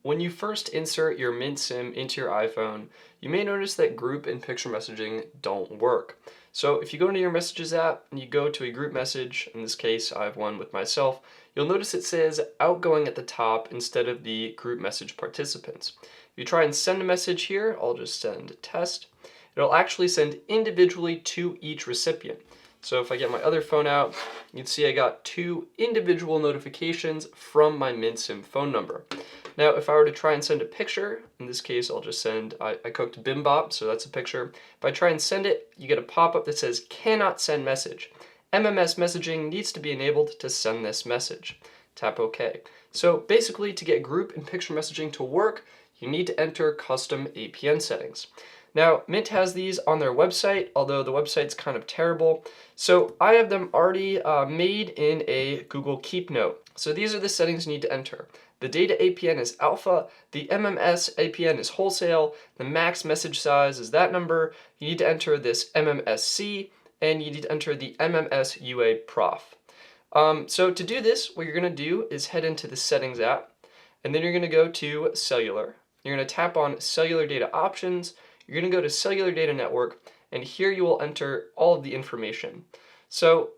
When you first insert your Mint SIM into your iPhone, you may notice that group and picture messaging don't work. So if you go into your Messages app and you go to a group message, in this case I have one with myself, you'll notice it says outgoing at the top instead of the group message participants. If you try and send a message here, I'll just send test. It'll actually send individually to each recipient. So if I get my other phone out, you can see I got 2 individual notifications from my Mint SIM phone number. Now, if I were to try and send a picture, in this case, I'll just send, I cooked bibimbap, so that's a picture. If I try and send it, you get a pop-up that says, cannot send message. MMS messaging needs to be enabled to send this message. Tap OK. So basically, to get group and picture messaging to work, you need to enter custom APN settings. Now, Mint has these on their website, although the website's kind of terrible. So I have them already made in a Google Keep note. So these are the settings you need to enter. The data APN is alpha, the MMS APN is wholesale, the max message size is that number, you need to enter this MMSC, and you need to enter the MMS UA PROF. So to do this, what you're going to do is head into the Settings app, and then you're going to go to Cellular. You're going to tap on Cellular Data Options, you're going to go to Cellular Data Network, and here you will enter all of the information. So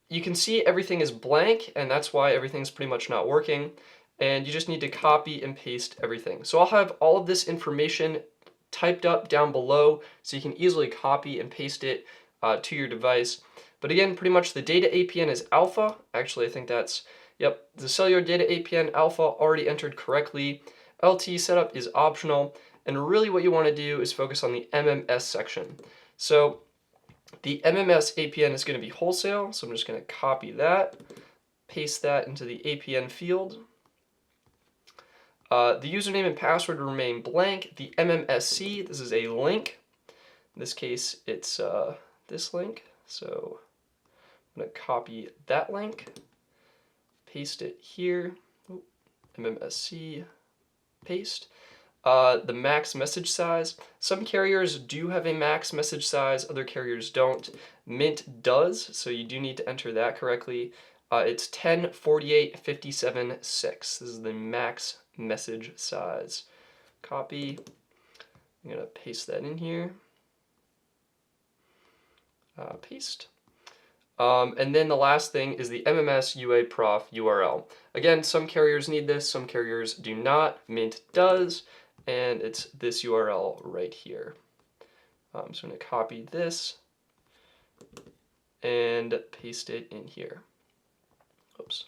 you can see everything is blank, and that's why everything's pretty much not working, and you just need to copy and paste everything. So I'll have all of this information typed up down below so you can easily copy and paste it to your device. But again, pretty much the data APN is alpha. Actually, I think that's, yep, the cellular data APN alpha already entered correctly. LTE setup is optional, and really what you want to do is focus on the MMS section. So the MMS APN is going to be wholesale, so I'm just going to copy that, paste that into the APN field. The username and password remain blank. The MMSC, this is a link. In this case, it's this link. So I'm going to copy that link, paste it here. Ooh, MMSC, paste. The max message size. Some carriers do have a max message size, other carriers don't. Mint does, so you do need to enter that correctly. It's 1048.57.6. This is the max message size. Copy. I'm going to paste that in here. Paste. And then the last thing is the MMS UA PROF URL. Again, some carriers need this, some carriers do not. Mint does. And it's this URL right here. So I'm going to copy this and paste it in here. Oops.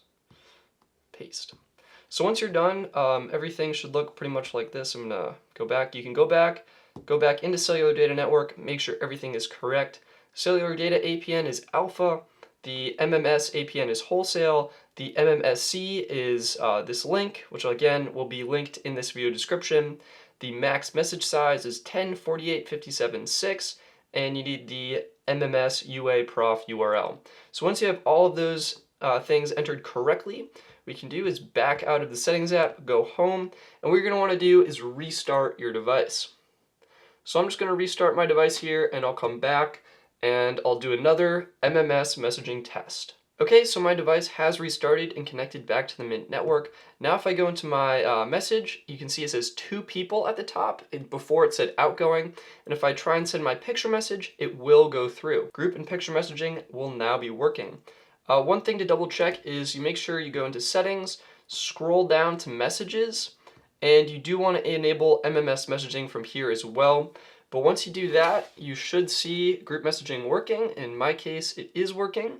Paste. So once you're done, everything should look pretty much like this. I'm going to go back. You can go back into Cellular Data Network, make sure everything is correct. Cellular Data APN is alpha. The MMS APN is wholesale. The MMSC is this link, which again will be linked in this video description. The max message size is 1048.57.6, and you need the MMS UA PROF URL. So once you have all of those things entered correctly, what you can do is back out of the Settings app, go home, and what you're going to want to do is restart your device. So I'm just going to restart my device here, and I'll come back and I'll do another MMS messaging test. Okay, so my device has restarted and connected back to the Mint network. Now if I go into my message, you can see it says 2 people at the top. Before it said outgoing, and if I try and send my picture message, it will go through. Group and picture messaging will now be working. One thing to double check is you make sure you go into settings, scroll down to messages, and you do want to enable MMS messaging from here as well. But once you do that, you should see group messaging working. In my case, it is working.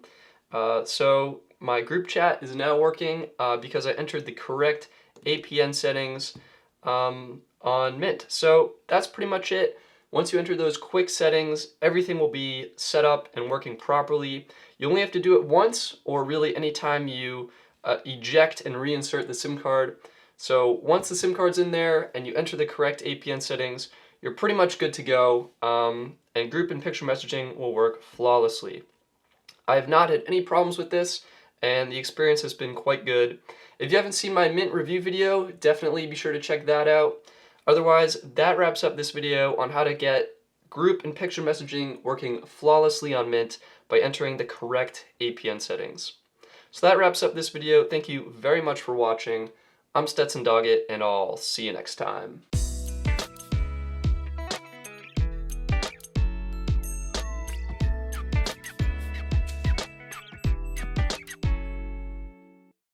So my group chat is now working because I entered the correct APN settings on Mint. So that's pretty much it. Once you enter those quick settings, everything will be set up and working properly. You only have to do it once, or really anytime you eject and reinsert the SIM card. So once the SIM card's in there and you enter the correct APN settings, you're pretty much good to go, and group and picture messaging will work flawlessly. I have not had any problems with this, and the experience has been quite good. If you haven't seen my Mint review video, definitely be sure to check that out. Otherwise, that wraps up this video on how to get group and picture messaging working flawlessly on Mint by entering the correct APN settings. So that wraps up this video. Thank you very much for watching. I'm Stetson Doggett, and I'll see you next time.